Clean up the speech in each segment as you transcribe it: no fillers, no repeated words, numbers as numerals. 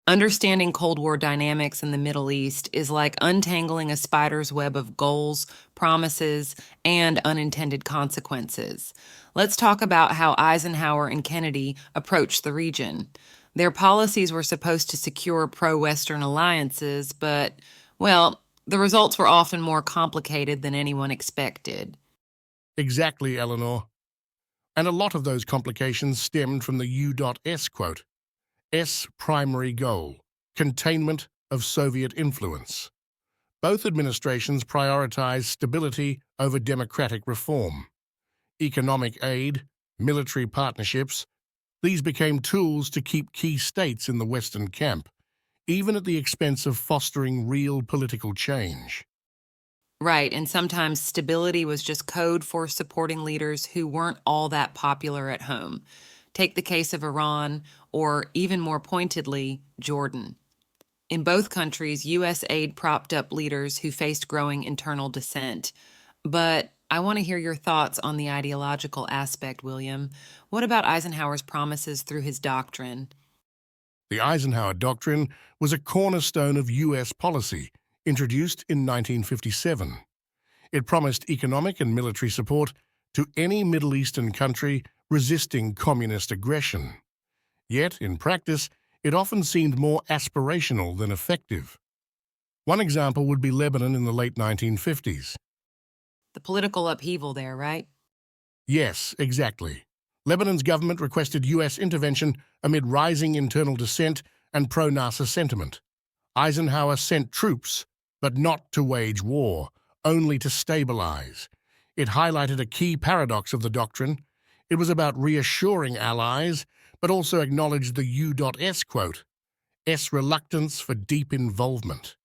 Understanding Cold War dynamics in the Middle East is like untangling a spider's web of goals, promises, and unintended consequences. Let's talk about how Eisenhower and Kennedy approached the region. Their policies were supposed to secure pro Western alliances, but, well, the results were often more complicated than anyone expected. Exactly, Eleanor. And a lot of those complications stemmed from the U.S. quote. S primary goal, containment of Soviet influence. Both administrations prioritized stability over democratic reform. Economic aid, military partnerships, these became tools to keep key states in the Western camp, even at the expense of fostering real political change. Right, and sometimes stability was just code for supporting leaders who weren't all that popular at home. Take the case of Iran, or even more pointedly, Jordan. In both countries, U.S. aid propped up leaders who faced growing internal dissent. But I want to hear your thoughts on the ideological aspect, William. What about Eisenhower's promises through his doctrine? The Eisenhower Doctrine was a cornerstone of U.S. policy, introduced in 1957. It promised economic and military support to any Middle Eastern country resisting communist aggression. Yet, in practice, it often seemed more aspirational than effective. One example would be Lebanon in the late 1950s. The political upheaval there, right? Yes, exactly. Lebanon's government requested U.S. intervention amid rising internal dissent and pro-Nasser sentiment. Eisenhower sent troops, but not to wage war, only to stabilize. It highlighted a key paradox of the doctrine. It was about reassuring allies, but also acknowledged the U.S. quote, S reluctance for deep involvement.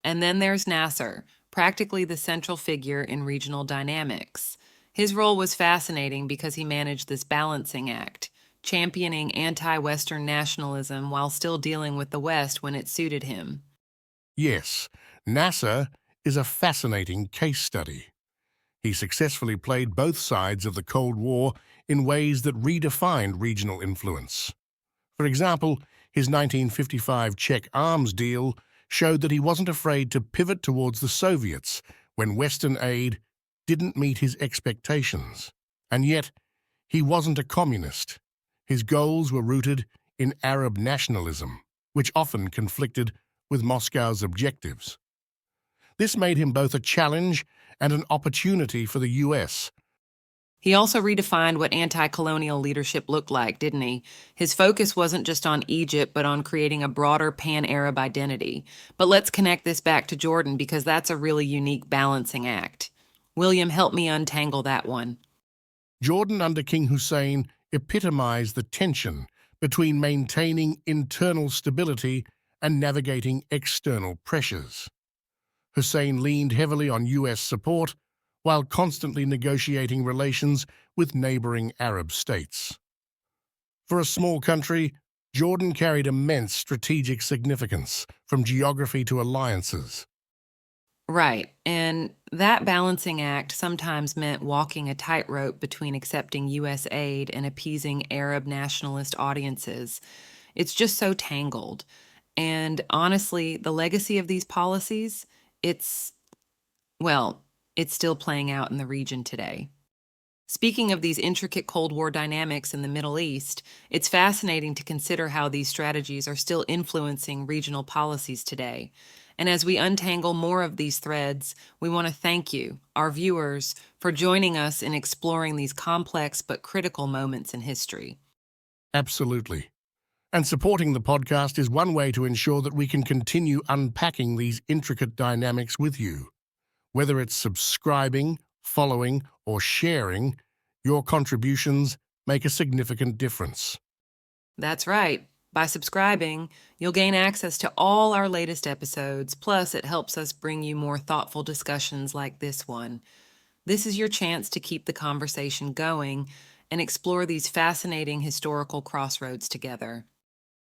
And then there's Nasser, practically the central figure in regional dynamics. His role was fascinating because he managed this balancing act, championing anti Western nationalism while still dealing with the West when it suited him. Yes, Nasser is a fascinating case study. He successfully played both sides of the Cold War in ways that redefined regional influence. For example, his 1955 Czech arms deal showed that he wasn't afraid to pivot towards the Soviets when Western aid didn't meet his expectations. And yet, he wasn't a communist. His goals were rooted in Arab nationalism, which often conflicted with Moscow's objectives. This made him both a challenge and an opportunity for the U.S. He also redefined what anti colonial leadership looked like, didn't he? His focus wasn't just on Egypt, but on creating a broader pan Arab identity. But let's connect this back to Jordan because that's a really unique balancing act. William, help me untangle that one. Jordan under King Hussein epitomized the tension between maintaining internal stability and navigating external pressures. Hussein leaned heavily on U.S. support while constantly negotiating relations with neighboring Arab states. For a small country, Jordan carried immense strategic significance, from geography to alliances. Right. And that balancing act sometimes meant walking a tightrope between accepting U.S. aid and appeasing Arab nationalist audiences. It's just so tangled. And honestly, the legacy of these policies, it's, well, it's still playing out in the region today. Speaking of these intricate Cold War dynamics in the Middle East, it's fascinating to consider how these strategies are still influencing regional policies today. And as we untangle more of these threads, we want to thank you, our viewers, for joining us in exploring these complex but critical moments in history. Absolutely. And supporting the podcast is one way to ensure that we can continue unpacking these intricate dynamics with you. Whether it's subscribing, following, or sharing, your contributions make a significant difference. That's right. By subscribing, you'll gain access to all our latest episodes, plus it helps us bring you more thoughtful discussions like this one. This is your chance to keep the conversation going and explore these fascinating historical crossroads together.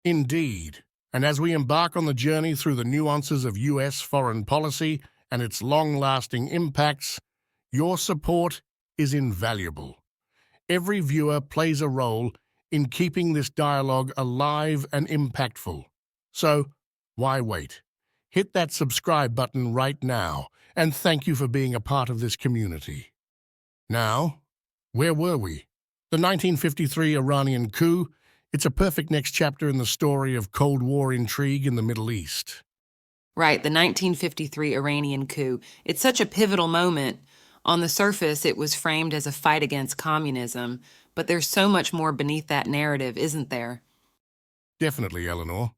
Indeed. And as we embark on the journey through the nuances of U.S. foreign policy and its long-lasting impacts, your support is invaluable. Every viewer plays a role in keeping this dialogue alive and impactful. So, why wait? Hit that subscribe button right now, and thank you for being a part of this community. Now, where were we? The 1953 Iranian coup. It's a perfect next chapter in the story of Cold War intrigue in the Middle East. Right, the 1953 Iranian coup. It's such a pivotal moment. On the surface, it was framed as a fight against communism, but there's so much more beneath that narrative, isn't there? Definitely, Eleanor.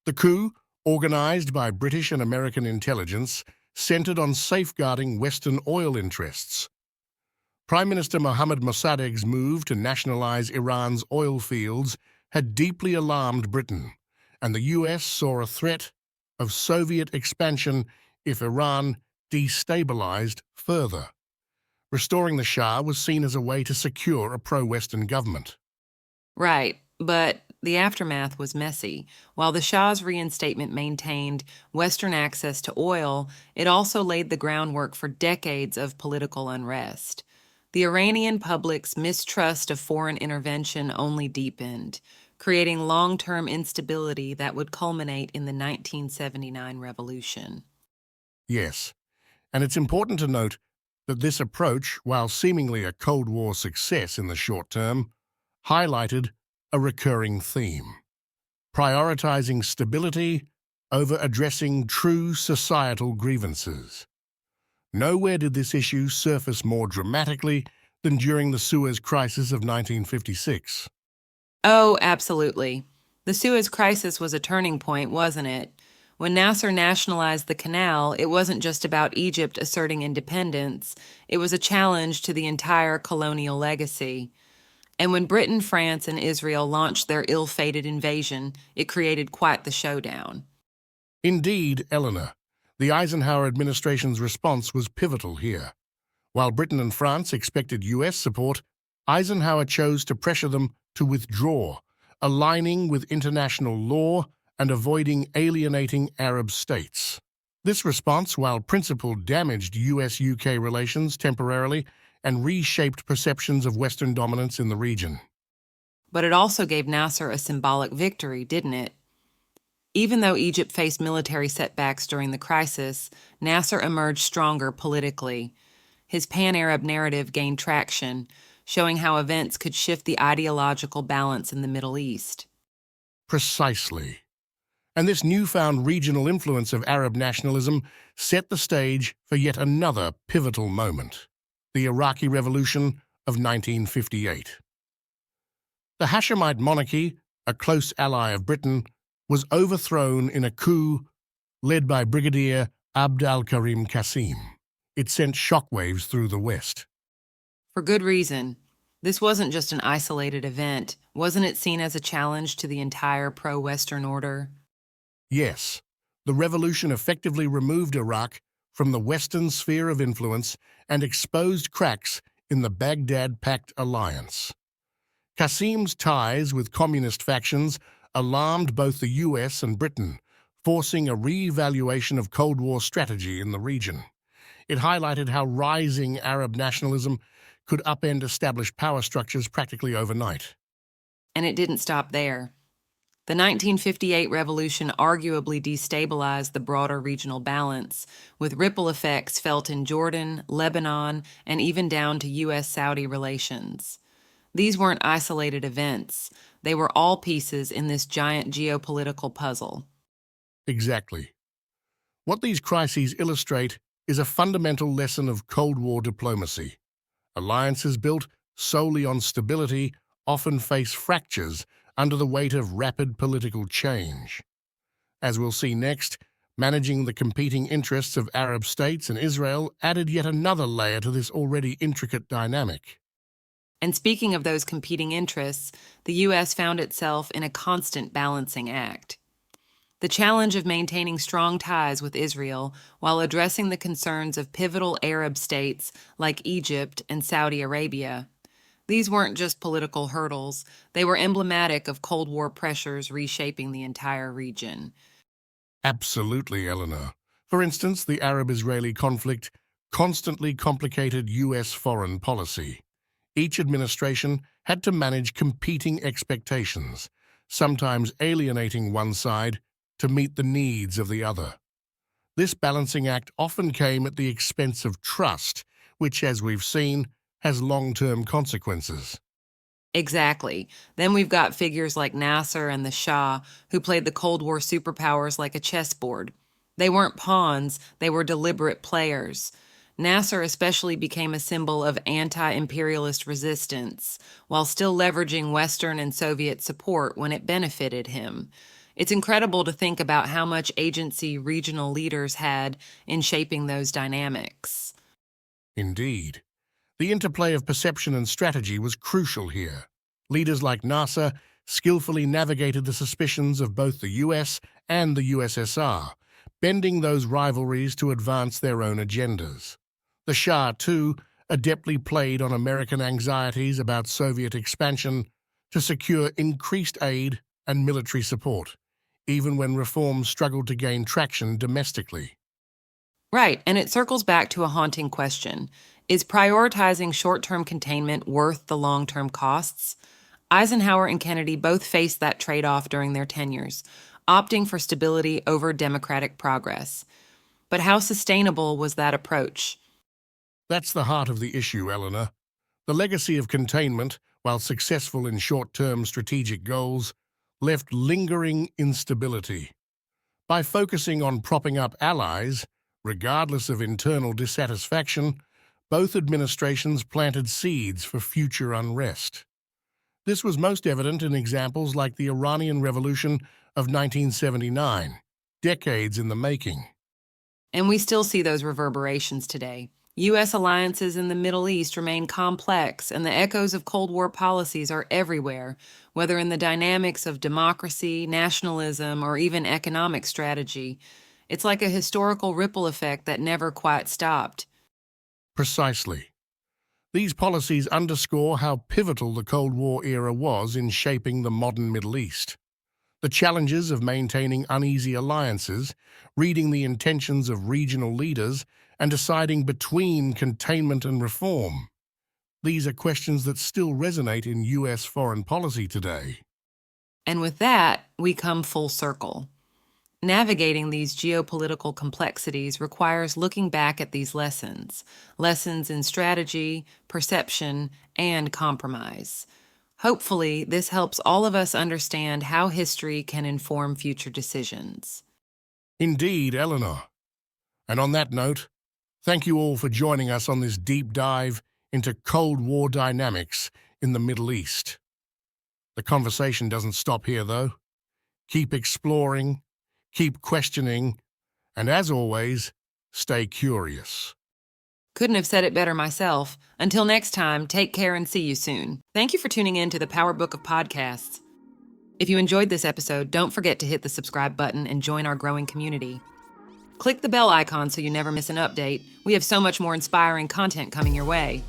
The coup, organized by British and American intelligence, centered on safeguarding Western oil interests. Prime Minister Mohammad Mossadegh's move to nationalize Iran's oil fields had deeply alarmed Britain, and the US saw a threat of Soviet expansion if Iran destabilized further. Restoring the Shah was seen as a way to secure a pro-Western government. Right, but the aftermath was messy. While the Shah's reinstatement maintained Western access to oil, it also laid the groundwork for decades of political unrest. The Iranian public's mistrust of foreign intervention only deepened, creating long-term instability that would culminate in the 1979 revolution. Yes, and it's important to note that this approach, while seemingly a Cold War success in the short term, highlighted a recurring theme: prioritizing stability over addressing true societal grievances. Nowhere did this issue surface more dramatically than during the Suez Crisis of 1956. Oh, absolutely. The Suez Crisis was a turning point, wasn't it? When Nasser nationalized the canal, it wasn't just about Egypt asserting independence, it was a challenge to the entire colonial legacy. And when Britain, France, and Israel launched their ill-fated invasion, it created quite the showdown. Indeed, Eleanor, the Eisenhower administration's response was pivotal here. While Britain and France expected US support, Eisenhower chose to pressure them to withdraw, aligning with international law and avoiding alienating Arab states. This response, while principled, damaged US-UK relations temporarily and reshaped perceptions of Western dominance in the region. But it also gave Nasser a symbolic victory, didn't it? Even though Egypt faced military setbacks during the crisis, Nasser emerged stronger politically. His pan-Arab narrative gained traction, showing how events could shift the ideological balance in the Middle East. Precisely. And this newfound regional influence of Arab nationalism set the stage for yet another pivotal moment: the Iraqi Revolution of 1958. The Hashemite monarchy, a close ally of Britain, was overthrown in a coup led by Brigadier Abd al-Karim Qasim. It sent shockwaves through the West. For good reason. This wasn't just an isolated event. Wasn't it seen as a challenge to the entire pro-Western order? Yes, the revolution effectively removed Iraq from the Western sphere of influence and exposed cracks in the Baghdad-Pact alliance. Qasim's ties with communist factions alarmed both the US and Britain, forcing a re-evaluation of Cold War strategy in the region. It highlighted how rising Arab nationalism could upend established power structures practically overnight. And it didn't stop there. The 1958 revolution arguably destabilized the broader regional balance, with ripple effects felt in Jordan, Lebanon, and even down to US-Saudi relations. These weren't isolated events. They were all pieces in this giant geopolitical puzzle. Exactly. What these crises illustrate is a fundamental lesson of Cold War diplomacy. Alliances built solely on stability often face fractures under the weight of rapid political change. As we'll see next, managing the competing interests of Arab states and Israel added yet another layer to this already intricate dynamic. And speaking of those competing interests, the U.S. found itself in a constant balancing act. The challenge of maintaining strong ties with Israel while addressing the concerns of pivotal Arab states like Egypt and Saudi Arabia. These weren't just political hurdles, they were emblematic of Cold War pressures reshaping the entire region. Absolutely, Eleanor. For instance, the Arab-Israeli conflict constantly complicated U.S. foreign policy. Each administration had to manage competing expectations, sometimes alienating one side to meet the needs of the other. This balancing act often came at the expense of trust, which, as we've seen, has long-term consequences. Exactly. Then we've got figures like Nasser and the Shah, who played the Cold War superpowers like a chessboard. They weren't pawns, they were deliberate players. Nasser especially became a symbol of anti imperialist resistance, while still leveraging Western and Soviet support when it benefited him. It's incredible to think about how much agency regional leaders had in shaping those dynamics. Indeed. The interplay of perception and strategy was crucial here. Leaders like Nasser skillfully navigated the suspicions of both the US and the USSR, bending those rivalries to advance their own agendas. The Shah, too, adeptly played on American anxieties about Soviet expansion to secure increased aid and military support, even when reforms struggled to gain traction domestically. Right, and it circles back to a haunting question. Is prioritizing short term containment worth the long term costs? Eisenhower and Kennedy both faced that trade off during their tenures, opting for stability over democratic progress. But how sustainable was that approach? That's the heart of the issue, Eleanor. The legacy of containment, while successful in short-term strategic goals, left lingering instability. By focusing on propping up allies, regardless of internal dissatisfaction, both administrations planted seeds for future unrest. This was most evident in examples like the Iranian Revolution of 1979, decades in the making. And we still see those reverberations today. U.S. alliances in the Middle East remain complex, and the echoes of Cold War policies are everywhere, whether in the dynamics of democracy, nationalism, or even economic strategy. It's like a historical ripple effect that never quite stopped. Precisely. These policies underscore how pivotal the Cold War era was in shaping the modern Middle East. The challenges of maintaining uneasy alliances, reading the intentions of regional leaders, and deciding between containment and reform. These are questions that still resonate in U.S. foreign policy today. And with that, we come full circle. Navigating these geopolitical complexities requires looking back at these lessons in strategy, perception, and compromise. Hopefully, this helps all of us understand how history can inform future decisions. Indeed, Eleanor. And on that note, thank you all for joining us on this deep dive into Cold War dynamics in the Middle East. The conversation doesn't stop here, though. Keep exploring, keep questioning, and as always, stay curious. Couldn't have said it better myself. Until next time, take care and see you soon. Thank you for tuning in to the Power Book of Podcasts. If you enjoyed this episode, don't forget to hit the subscribe button and join our growing community. Click the bell icon so you never miss an update. We have so much more inspiring content coming your way.